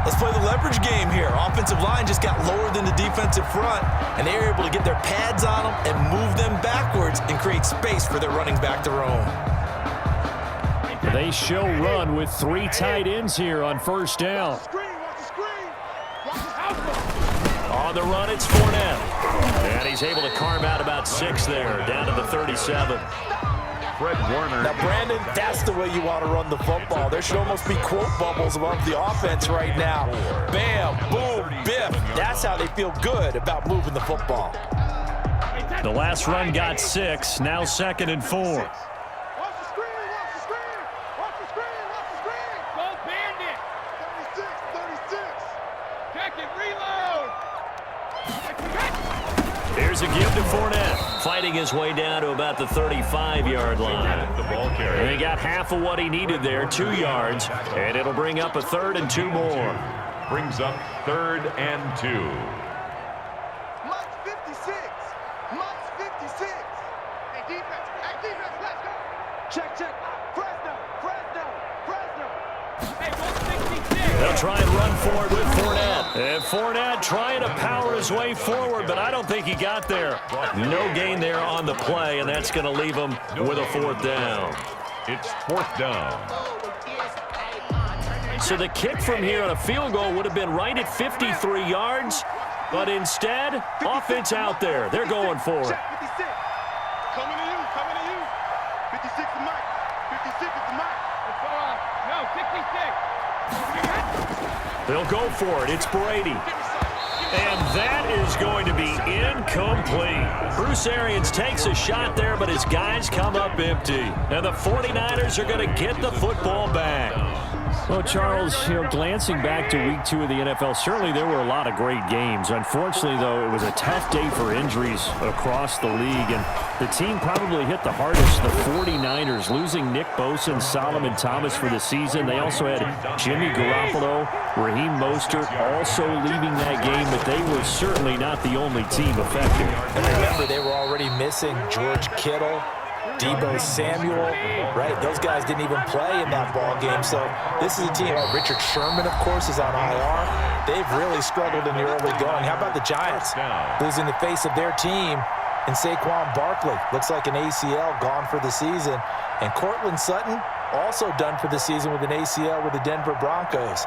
Let's play the leverage game here. Offensive line just got lower than the defensive front, and they were able to get their pads on them and move them backwards and create space for their running back to roam. They show run with 3 tight ends here on first down. On the run, it's Fournette. And he's able to carve out about 6 there, down to the 37. Fred Warner. Now, Brandon, that's the way you want to run the football. There should almost be quote bubbles above the offense right now. Bam, boom, biff. That's how they feel good about moving the football. The last run got 6, now 2nd and 4. Here's a give to Fournette, fighting his way down to about the 35-yard line. And he got half of what he needed there, 2 yards, and it'll bring up a 3rd and 2 more. Brings up 3rd and 2. Much 56. Much 56. Hey, defense, let's go. Check. Fresno. Hey, 166. They'll try and run forward with Fournette. And Fournette trying to power his way forward, but I don't think he got there. No gain there on the play, and that's going to leave him with a 4th down. It's 4th down. So the kick from here on a field goal would have been right at 53 yards, but instead, offense out there. They're going for it. 56. Coming to you. 56 is Mike. 56 is Mike. No, 56. They'll go for it. It's Brady. And that is going to be incomplete. Bruce Arians takes a shot there, but his guys come up empty. And the 49ers are going to get the football back. Well, Charles, glancing back to week 2 of the NFL, certainly there were a lot of great games. Unfortunately, though, it was a tough day for injuries across the league, and the team probably hit the hardest, the 49ers, losing Nick Bosa and Solomon Thomas for the season. They also had Jimmy Garoppolo, Raheem Mostert also leaving that game, but they were certainly not the only team affected. And remember, they were already missing George Kittle, Deebo Samuel, right? Those guys didn't even play in that ball game. So this is a team. Richard Sherman, of course, is on IR. They've really struggled in the early going. How about the Giants losing the face of their team in Saquon Barkley? Looks like an ACL gone for the season. And Cortland Sutton also done for the season with an ACL with the Denver Broncos.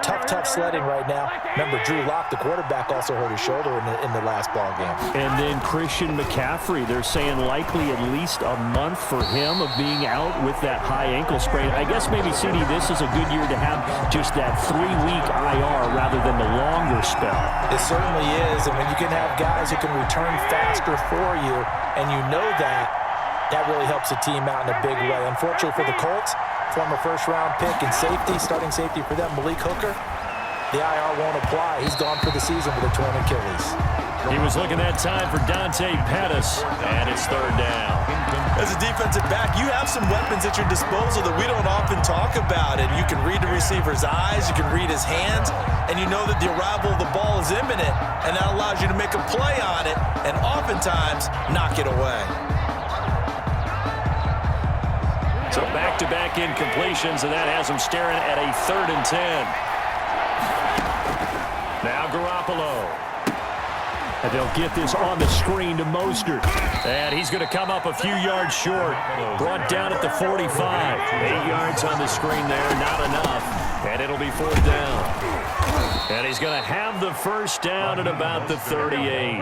Tough sledding right now. Remember, Drew Lock, the quarterback, also hurt his shoulder in the last ball game. And then Christian McCaffrey, they're saying likely at least a month for him of being out with that high ankle sprain. I guess maybe, CD, this is a good year to have just that 3-week IR rather than the longer spell. It certainly is, and when you can have guys who can return faster for you, and you know that really helps the team out in a big way. Unfortunately for the Colts, former first-round pick and safety, starting safety for them, Malik Hooker, the IR won't apply. He's gone for the season with a torn Achilles. He was looking that time for Dante Pettis, and it's 3rd down. As a defensive back, you have some weapons at your disposal that we don't often talk about. And you can read the receiver's eyes, you can read his hands, and you know that the arrival of the ball is imminent, and that allows you to make a play on it and oftentimes knock it away. So back-to-back incompletions, and that has them staring at a 3rd and 10. Now Garoppolo. And they'll get this on the screen to Mostert. And he's going to come up a few yards short. Brought down at the 45. 8 yards on the screen there, not enough. And it'll be 4th down. And he's going to have the first down at about the 38.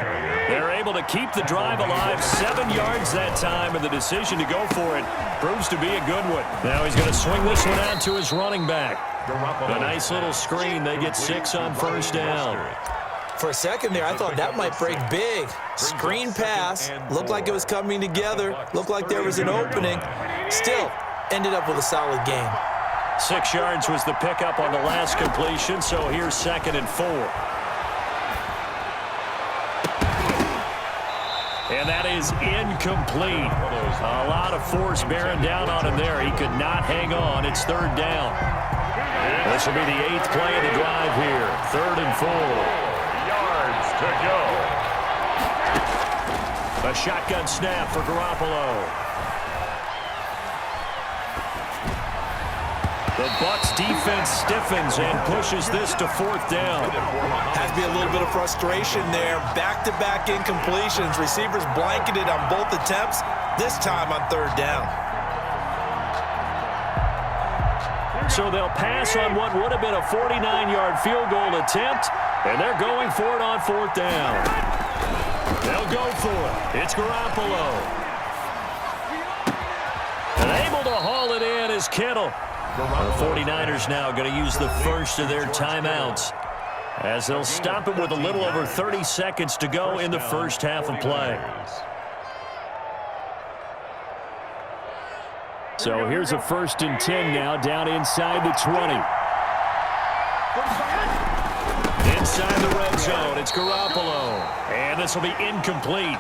They're able to keep the drive alive, 7 yards that time, and the decision to go for it proves to be a good one. Now he's going to swing this one out to his running back. A nice little screen. They get 6 on first down. For a second there, I thought that might break big. Screen pass, looked like it was coming together, looked like there was an opening. Still, ended up with a solid game. 6 yards was the pickup on the last completion, so here's 2nd and 4. And that is incomplete. A lot of force bearing down on him there. He could not hang on. It's 3rd down. This will be the 8th play of the drive here. 3rd and 4. Yards to go. A shotgun snap for Garoppolo. The Bucs defense stiffens and pushes this to 4th down. Has to be a little bit of frustration there. Back-to-back incompletions. Receivers blanketed on both attempts, this time on 3rd down. So they'll pass on what would have been a 49-yard field goal attempt, and they're going for it on 4th down. They'll go for it. It's Garoppolo. And able to haul it in is Kittle. The 49ers now going to use the first of their timeouts as they'll stop it with a little over 30 seconds to go in the first half of play. So here's a 1st and 10 now down inside the 20. Inside the red zone, it's Garoppolo. And this will be incomplete.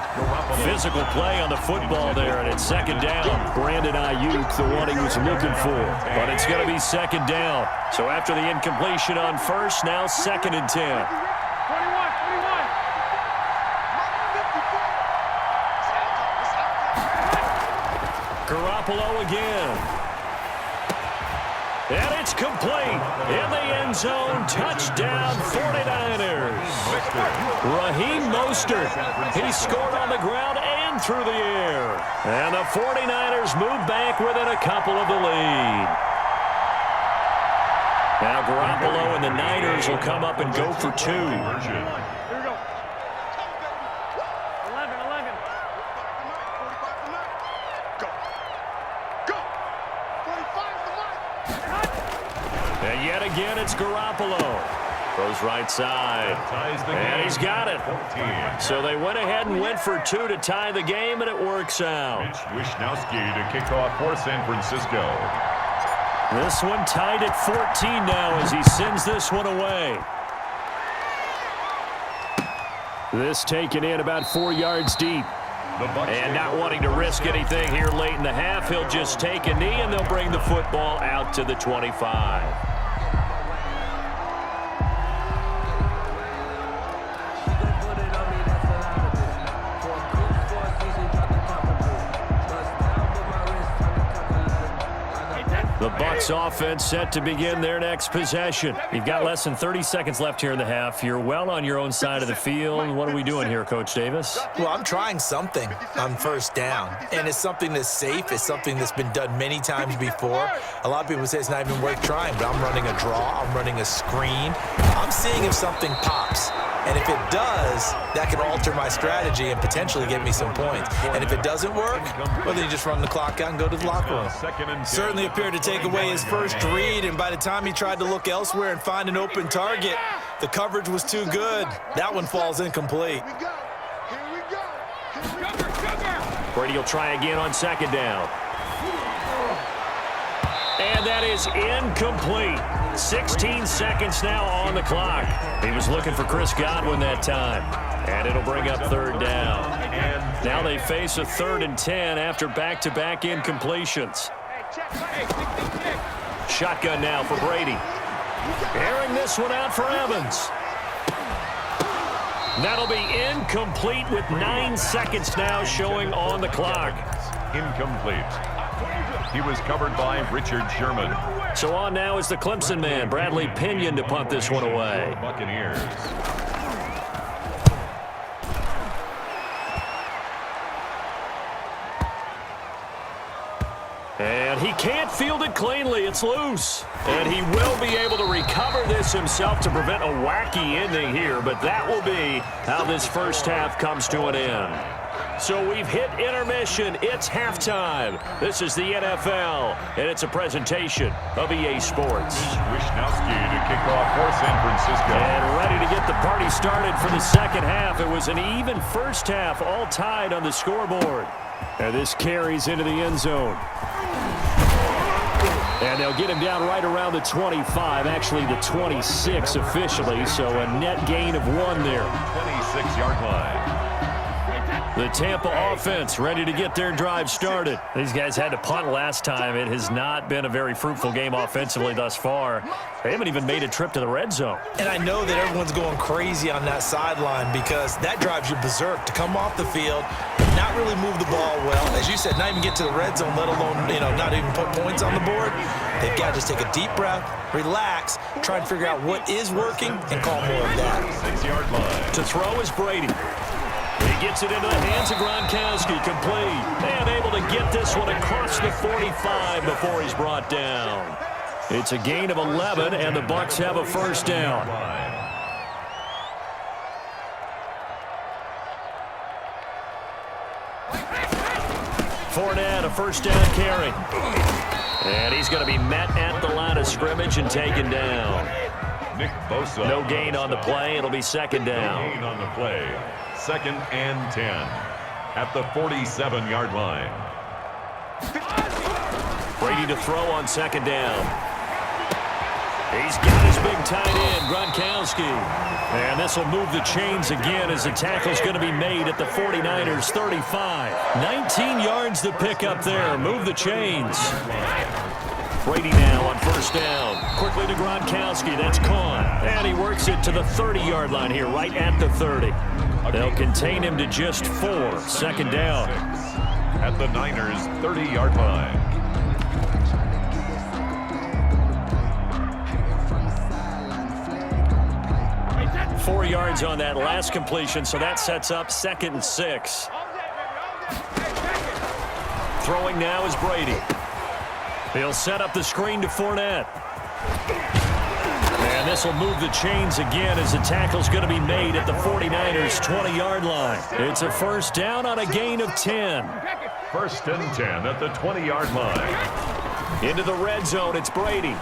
Physical play on the football there, and it's 2nd down. Brandon Ayuk, the one he was looking for. But it's going to be 2nd down. So after the incompletion on 1st, now 2nd and 10. Garoppolo again. And it's complete. In the end zone, touchdown 49ers. Raheem Mostert. He scored on the ground and through the air. And the 49ers move back within a couple of the lead. Now Garoppolo and the Niners will come up and go for 2. And yet again, it's Garoppolo. Goes right side. And he's got it. So they went ahead and went for 2 to tie the game, and it works out. Wisnowski to kick off for San Francisco. This one tied at 14 now as he sends this one away. This taken in about 4 yards deep. And not wanting to risk anything here late in the half, he'll just take a knee, and they'll bring the football out to the 25. The Bucs offense set to begin their next possession. You've got less than 30 seconds left here in the half. You're well on your own side of the field. What are we doing here, Coach Davis? Well, I'm trying something on 1st down, and it's something that's safe. It's something that's been done many times before. A lot of people say it's not even worth trying, but I'm running a draw. I'm running a screen. I'm seeing if something pops. And if it does, that can alter my strategy and potentially get me some points. And if it doesn't work, well, then you just run the clock out and go to the locker room. Certainly appeared to take away his first read, and by the time he tried to look elsewhere and find an open target, the coverage was too good. That one falls incomplete. Brady will try again on 2nd down. And that is incomplete. 16 seconds now on the clock. He was looking for Chris Godwin that time. And it'll bring up 3rd down. And now they face a 3rd and 10 after back-to-back incompletions. Shotgun now for Brady. Airing this one out for Evans. That'll be incomplete with 9 seconds now showing on the clock. Incomplete. He was covered by Richard Sherman. So on now is the Clemson man, Bradley Pinion, to punt this one away. Buccaneers. And he can't field it cleanly. It's loose. And he will be able to recover this himself to prevent a wacky ending here. But that will be how this first half comes to an end. So we've hit intermission. It's halftime. This is the NFL, and it's a presentation of EA Sports. Wisnowski to kick off for San Francisco. And ready to get the party started for the second half. It was an even first half, all tied on the scoreboard. And this carries into the end zone. And they'll get him down right around the 25, actually the 26 officially, so a net gain of 1 there. 26-yard line. The Tampa offense ready to get their drive started. These guys had to punt last time. It has not been a very fruitful game offensively thus far. They haven't even made a trip to the red zone. And I know that everyone's going crazy on that sideline because that drives you berserk to come off the field, not really move the ball well. As you said, not even get to the red zone, let alone, not even put points on the board. They've got to just take a deep breath, relax, try and figure out what is working, and call more of that. 6-yard line. To throw is Brady. He gets it into the hands of Gronkowski, complete. And able to get this one across the 45 before he's brought down. It's a gain of 11, and the Bucs have a first down. Fournette, a first down carry. And he's going to be met at the line of scrimmage and taken down. Nick Bosa. No gain on the play. It'll be second down. No gain on the play. 2nd and 10 at the 47-yard line. Brady to throw on second down. He's got his big tight end, Gronkowski. And this will move the chains again as the tackle's going to be made at the 49ers' 35. 19 yards to pick up there. Move the chains. Brady now on first down. Quickly to Gronkowski. That's caught. And he works it to the 30-yard line here, right at the 30. They'll contain him to just 4. Second down. At the Niners' 30-yard line. Four yards on that last completion, so that sets up 2nd and 6. Throwing now is Brady. He'll set up the screen to Fournette. And this will move the chains again as the tackle's going to be made at the 49ers' 20-yard line. It's a first down on a gain of 10. 1st and 10 at the 20-yard line. Into the red zone, it's Brady.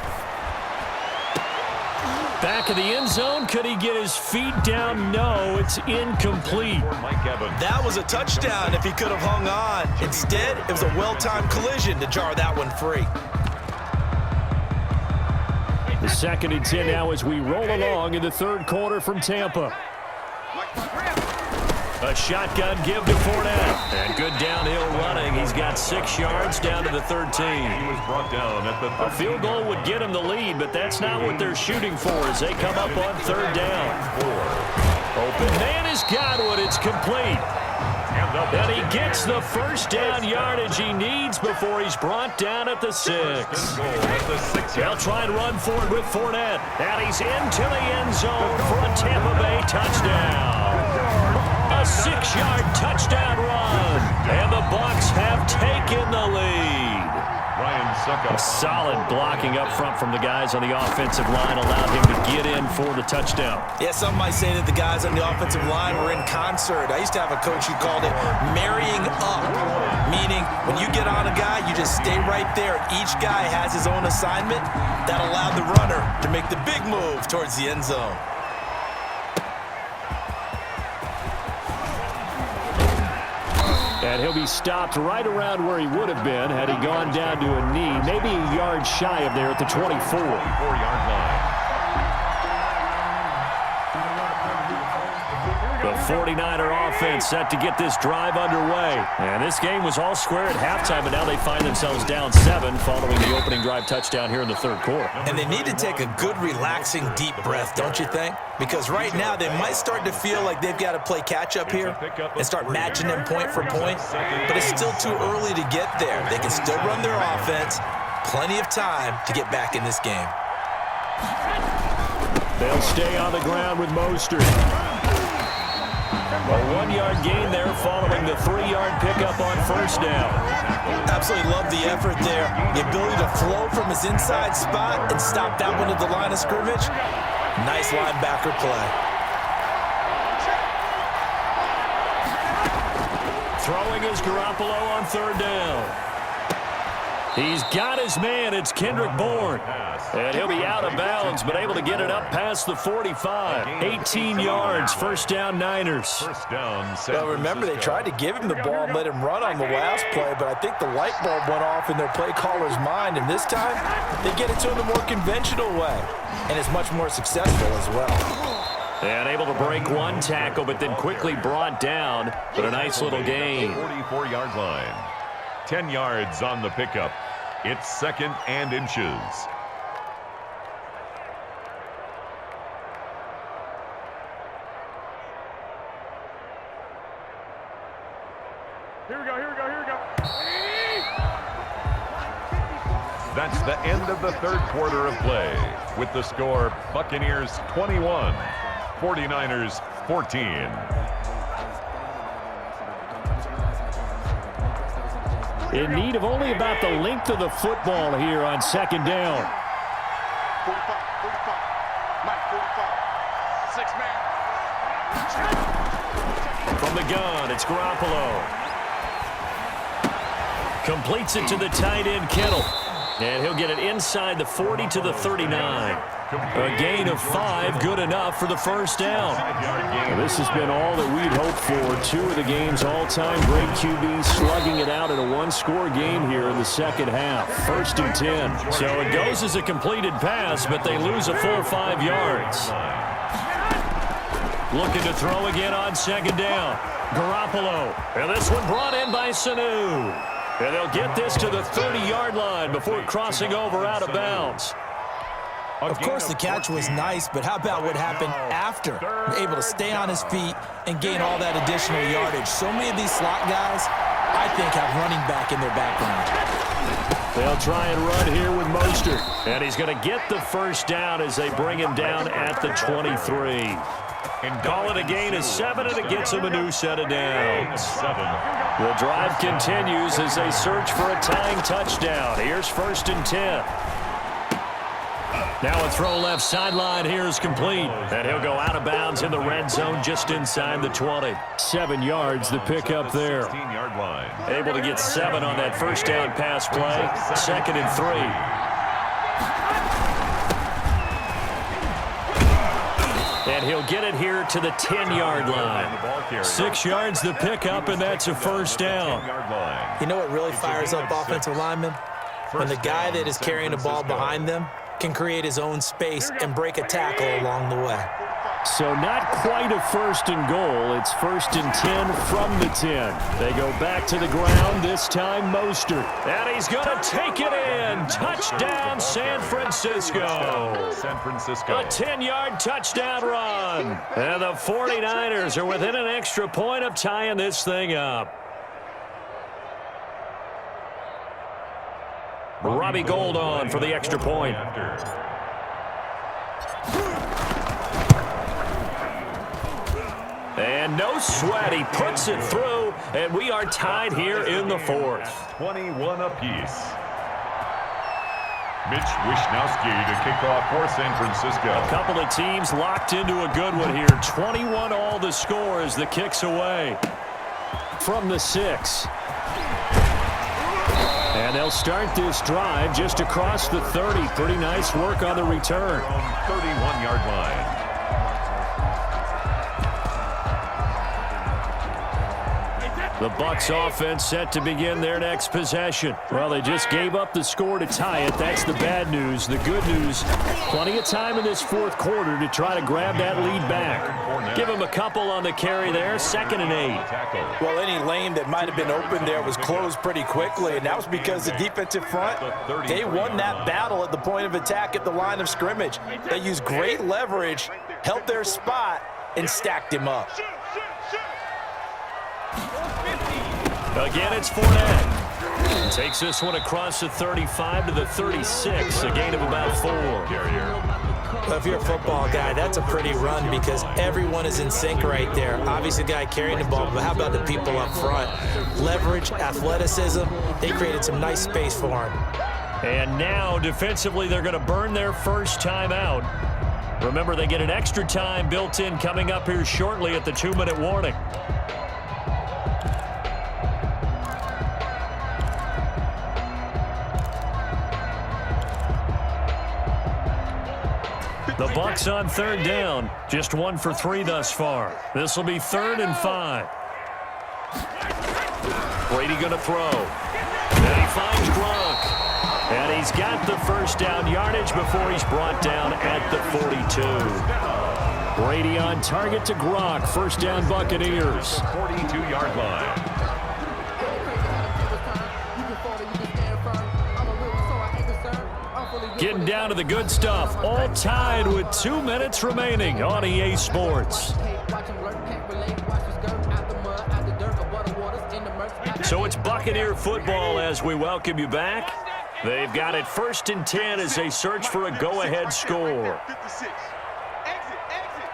Back of the end zone, could he get his feet down? No, it's incomplete. That was a touchdown if he could have hung on. Instead, it was a well-timed collision to jar that one free. The 2nd and 10 now as we roll along in the third quarter from Tampa. A shotgun give to Fournette. And good downhill running. He's got 6 yards down to the 13. He was brought down at the 13. A field goal would get him the lead, but that's not what they're shooting for as they come up on third down. Open man has got one. It's complete. And he gets the first down yardage he needs before he's brought down at the 6. They'll try and run for it with Fournette. And he's into the end zone for a Tampa Bay touchdown. A 6-yard touchdown run. And the Bucs have taken the lead. A solid blocking up front from the guys on the offensive line allowed him to get in for the touchdown. Yeah, some might say that the guys on the offensive line were in concert. I used to have a coach who called it marrying up, meaning when you get on a guy, you just stay right there. Each guy has his own assignment that allowed the runner to make the big move towards the end zone. And he'll be stopped right around where he would have been had he gone down to a knee, maybe a yard shy of there at the 24. 24-yard line. The 49er offense set to get this drive underway. And this game was all square at halftime, but now they find themselves down 7 following the opening drive touchdown here in the third quarter. And they need to take a good, relaxing, deep breath, don't you think? Because right now they might start to feel like they've got to play catch-up here and start matching them point for point. But it's still too early to get there. They can still run their offense. Plenty of time to get back in this game. They'll stay on the ground with Mostert. A 1-yard gain there following the 3-yard pickup on first down. Absolutely love the effort there. The ability to flow from his inside spot and stop that one at the line of scrimmage. Nice linebacker play. Throwing is Garoppolo on third down. He's got his man. It's Kendrick Bourne. And he'll be out of bounds, but able to get it up past the 45. 18 yards, first down Niners. First down, Well, remember, they tried to give him the ball and let him run on the last play, but I think the light bulb went off in their play caller's mind, and this time they get it to him the more conventional way, and it's much more successful as well. And able to break one tackle, but then quickly brought down. But a nice little gain. 44-yard line. 10 yards on the pickup. It's 2nd and inches. Here we go, here we go, here we go. That's the end of the third quarter of play. With the score, Buccaneers 21, 49ers 14. In need of only about the length of the football here on 2nd down. 45, 45. Mike, 45. 6 man. From the gun, it's Garoppolo. Completes it to the tight end, Kittle. And he'll get it inside the 40 to the 39. A gain of 5, good enough for the first down. Well, this has been all that we'd hoped for. 2 of the game's all-time great QBs slugging it out in a one-score game here in the second half. 1st and 10. So it goes as a completed pass, but they lose a full 5 yards. Looking to throw again on 2nd down. Garoppolo. And this one brought in by Sanu. And they'll get this to the 30-yard line before crossing over out of bounds. Of course, the catch was nice, but how about what happened after? Able to stay on his feet and gain all that additional yardage. So many of these slot guys, I think, have running back in their background. They'll try and run here with Mostert. And he's going to get the first down as they bring him down at the 23. And call it a gain of 7, and it gets him a new set of downs. The drive continues as they search for a tying touchdown. Here's 1st and 10. Now a throw left sideline here is complete. And he'll go out of bounds in the red zone just inside the 20. 7 yards, the pickup there. Able to get 7 on that first down pass play. 2nd and 3. And he'll get it here to the 10-yard line. 6 yards the pickup, and that's a first down. You know what really fires up offensive linemen? When the guy that is carrying the ball behind them can create his own space and break a tackle along the way. So not quite a 1st and goal. It's 1st and 10 from the 10. They go back to the ground, this time Mostert. And he's going to take it in. Touchdown, San Francisco. A 10-yard touchdown run. And the 49ers are within an extra point of tying this thing up. Robbie Gould on for the extra point. And no sweat, he puts it through, and we are tied here in the 4th. 21 apiece. Mitch Wishnowski to kick off for San Francisco. A couple of teams locked into a good one here. 21 all the score as the kick's away from the 6. And they'll start this drive just across the 30. Pretty nice work on the return. 31-yard line. The Bucs offense set to begin their next possession. Well, they just gave up the score to tie it. That's the bad news. The good news, plenty of time in this 4th quarter to try to grab that lead back. Give them a couple on the carry there. 2nd and 8. Well, any lane that might have been open there was closed pretty quickly, and that was because the defensive front, they won that battle at the point of attack at the line of scrimmage. They used great leverage, held their spot, and stacked him up. Again, it's Fournette. Takes this one across the 35 to the 36, a gain of about 4. Well, if you're a football guy, that's a pretty run because everyone is in sync right there. Obviously, the guy carrying the ball, but how about the people up front? Leverage, athleticism, they created some nice space for him. And now, defensively, they're going to burn their first time out. Remember, they get an extra time built in coming up here shortly at the 2-minute warning. The Bucs on 3rd down. Just 1 for 3 thus far. This will be 3rd and 5. Brady going to throw. And he finds Gronk. And he's got the first down yardage before he's brought down at the 42. Brady on target to Gronk. First down, Buccaneers. 42-yard line. Getting down to the good stuff. All tied with 2 minutes remaining on EA Sports. So it's Buccaneer football as we welcome you back. They've got it 1st and 10 as they search for a go-ahead score. 56. Exit, exit.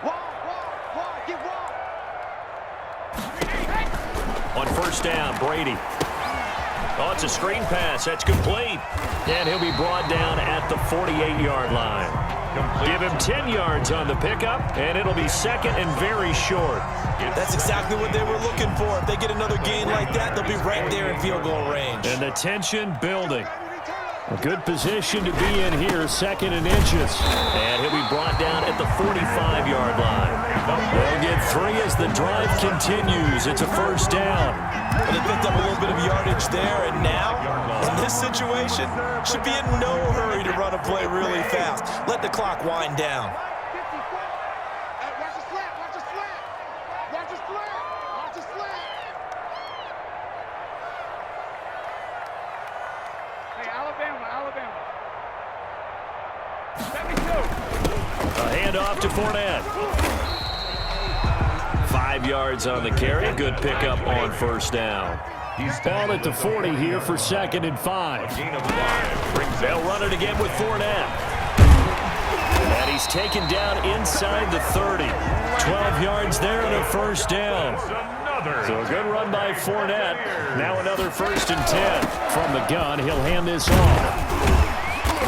Wide, get wide. On first down, Brady. Oh, it's a screen pass. That's complete. And he'll be brought down at the 48-yard line. Give him 10 yards on the pickup, and it'll be second and very short. That's exactly what they were looking for. If they get another gain like that, they'll be right there in field goal range. And the tension building. A good position to be in here, 2nd and inches. And he'll be brought down at the 45-yard line. They'll get 3 as the drive continues. It's a first down. But they picked up a little bit of yardage there, and now, in this situation, should be in no hurry to run a play really fast. Let the clock wind down. Watch the slant, watch the slant. Watch the slant, watch the slant. Hey, Alabama. 72. A handoff to Fournette. 5 yards on the carry. Good pickup on first down. Ball at the 40 here for 2nd and 5. They'll run it again with Fournette. And he's taken down inside the 30. 12 yards there and a first down. So a good run by Fournette. Now another 1st and 10. From the gun, he'll hand this off.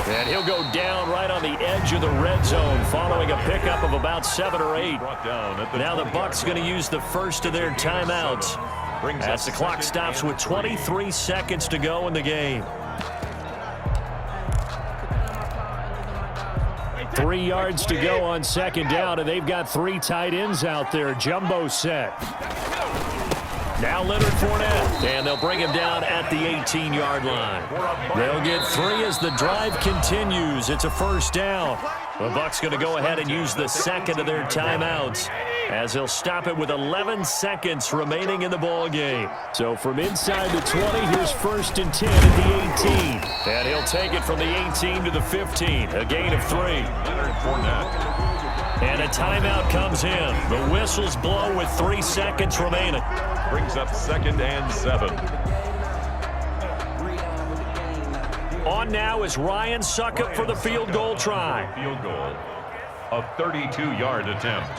And he'll go down right on the edge of the red zone following a pickup of about 7 or 8. Now the Bucs going to use the first of their timeouts as the clock stops with 23 seconds to go in the game. 3 yards to go on 2nd down, and they've got 3 tight ends out there. Jumbo set. Now Leonard Fournette, and they'll bring him down at the 18-yard line. They'll get 3 as the drive continues. It's a first down. The Bucs going to go ahead and use the 2nd of their timeouts as they'll stop it with 11 seconds remaining in the ball game. So from inside the 20, here's 1st and 10 at the 18. And he'll take it from the 18 to the 15, a gain of 3. Leonard Fournette. And a timeout comes in. The whistles blow with 3 seconds remaining. Brings up 2nd and 7. On now is Ryan Succop for the field goal try. Field goal. A 32-yard attempt.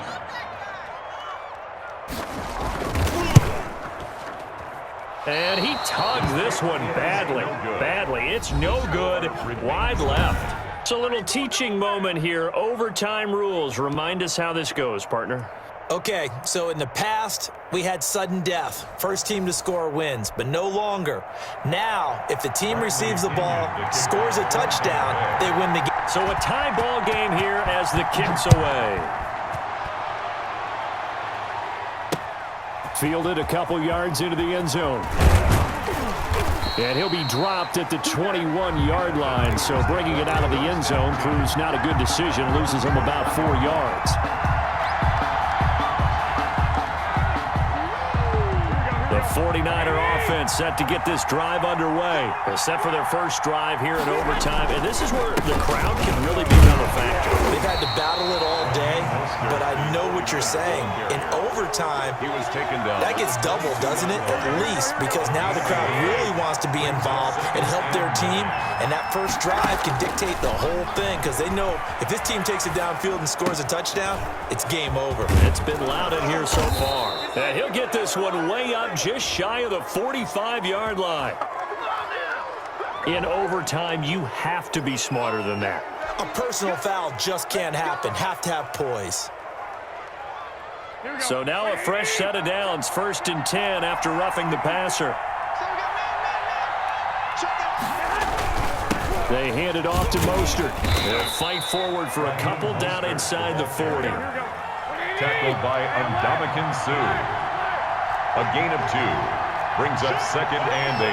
And he tugged this one badly. It's no good. Wide left. It's a little teaching moment here. Overtime rules. Remind us how this goes, partner. Okay, so in the past, we had sudden death. First team to score wins, but no longer. Now, if the team receives the ball, scores a touchdown, they win the game. So a tie ball game here as the kick's away. Fielded a couple yards into the end zone. And he'll be dropped at the 21-yard line, so bringing it out of the end zone proves not a good decision, loses him about 4 yards. The 49er offense set to get this drive underway. They're set for their first drive here in overtime, and this is where the crowd can really become a factor. They've had to battle it all day, but I know what you're saying. In overtime, He was taken down. that gets doubled, doesn't it? At least, because now the crowd really wants to be involved and help their team, and that first drive can dictate the whole thing because they know if this team takes it downfield and scores a touchdown, it's game over. It's been loud in here so far. And he'll get this one way up just shy of the 45-yard line. In overtime, you have to be smarter than that. A personal foul just can't happen. Have to have poise. So now a fresh set of downs, 1st and 10 after roughing the passer. They hand it off to Mostert. They'll fight forward for a couple down inside the 40. Tackled by Ndamukong Suh. A gain of 2. Brings up 2nd and 8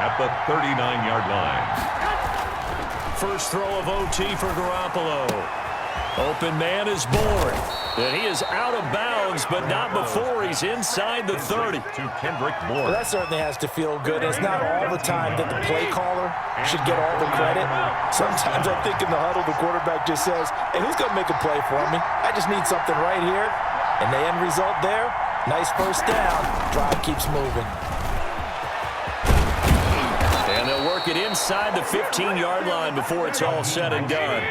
at the 39-yard line. First throw of OT for Garoppolo. Open man is born. And he is out of bounds, but not before he's inside the 30. To Kendrick Bourne. Well, that certainly has to feel good. It's not all the time that the play caller should get all the credit. Sometimes I think in the huddle, the quarterback just says, hey, who's going to make a play for me? I just need something right here. And the end result there, nice first down. Drive keeps moving. And they'll work it inside the 15-yard line before it's all said and done.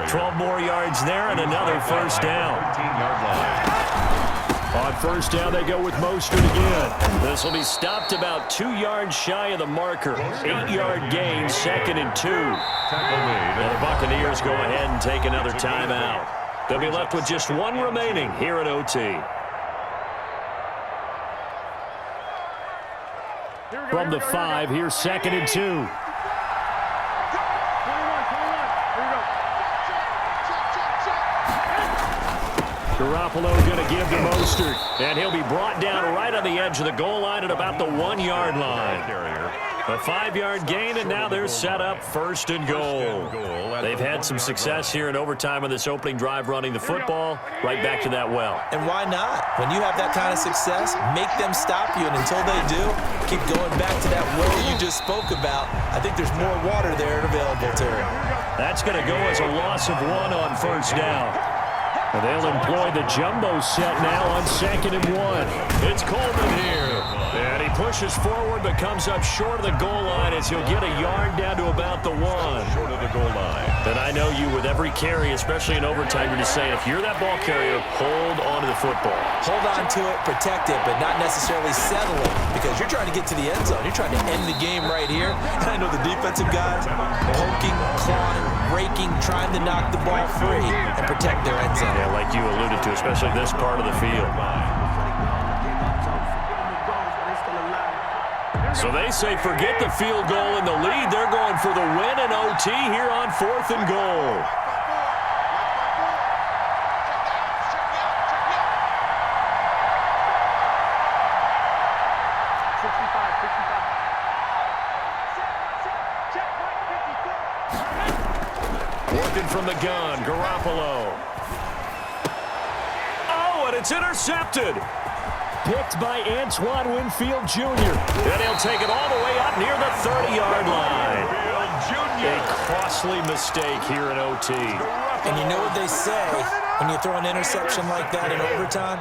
12 more yards there and another first down. 15-yard line. On first down, they go with Mostert again. This will be stopped about 2 yards shy of the marker. 8-yard gain, 2nd and 2. And the Buccaneers go ahead and take another timeout. They'll be left with just one remaining here at OT. From the 5, here's 2nd and 2. Garoppolo going to give to Mostert, and he'll be brought down right on the edge of the goal line at about the 1-yard line. A 5-yard gain, and now they're set up 1st and goal. They've had some success here in overtime on this opening drive running the football. Right back to that well. And why not? When you have that kind of success, make them stop you, and until they do, keep going back to that well you just spoke about. I think there's more water there available to them. That's going to go as a loss of 1 on first down. And they'll employ the jumbo set now on 2nd and 1. It's Coleman here. And he pushes forward but comes up short of the goal line as he'll get a yard down to about the 1. Short of the goal line. And I know you with every carry, especially in overtime, you're just saying if you're that ball carrier, hold on to the football. Hold on to it, protect it, but not necessarily settle it because you're trying to get to the end zone. You're trying to end the game right here. And I know the defensive guys poking, clawing, raking, trying to knock the ball free and protect their end zone. Yeah, like you alluded to, especially this part of the field. So they say forget the field goal and the lead. They're going for the win in OT here on 4th and goal. Working from the gun, Garoppolo. Oh, and it's intercepted. Picked by Antoine Winfield Jr. And he'll take it all the way up near the 30-yard line. A costly mistake here in OT. And you know what they say, when you throw an interception like that in overtime,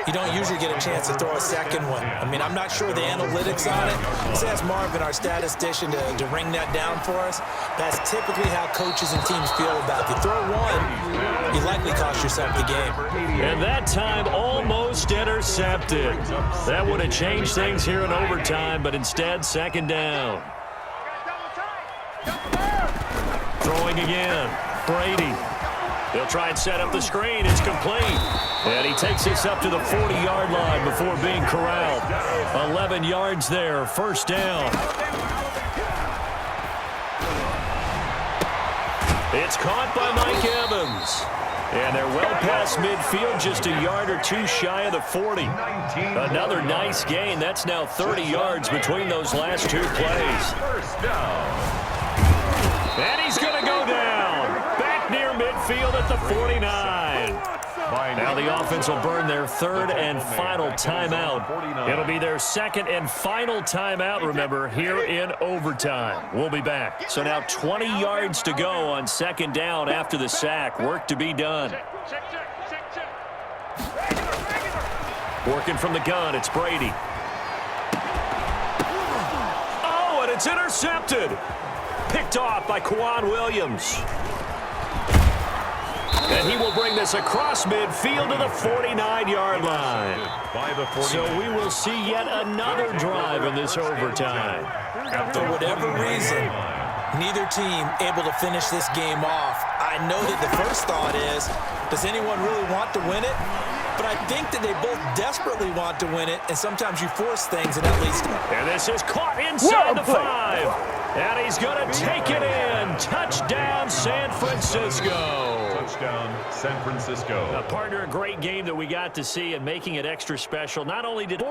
you don't usually get a chance to throw a second one. I mean, I'm not sure the analytics on it. Let's ask Marvin, our statistician, to ring that down for us. That's typically how coaches and teams feel about it. You throw one, you likely cost yourself the game. And that time almost intercepted. That would have changed things here in overtime, but instead 2nd down. Throwing again, Brady. He'll try and set up the screen. It's complete. And he takes this up to the 40-yard line before being corralled. 11 yards there, 1st down. It's caught by Mike Evans. And they're well past midfield, just a yard or 2 shy of the 40. Another nice gain. That's now 30 yards between those last 2 plays. First down. And he's going to go down. Back near midfield at the 49. Now the offense will burn their 3rd and final timeout. It'll be their 2nd and final timeout, remember, here in overtime. We'll be back. So now 20 yards to go on 2nd down after the sack. Work to be done. Working from the gun, it's Brady. Oh, and it's intercepted. Picked off by Quan Williams. And he will bring this across midfield to the 49-yard line. So we will see yet another drive in this overtime. For whatever reason, neither team able to finish this game off. I know that the first thought is, does anyone really want to win it? But I think that they both desperately want to win it, and sometimes you force things, and that leads to... And this is caught inside the 5. And he's going to take it in. Touchdown, San Francisco. Touchdown, San Francisco. A partner, a great game that we got to see, and making it extra special. Not only did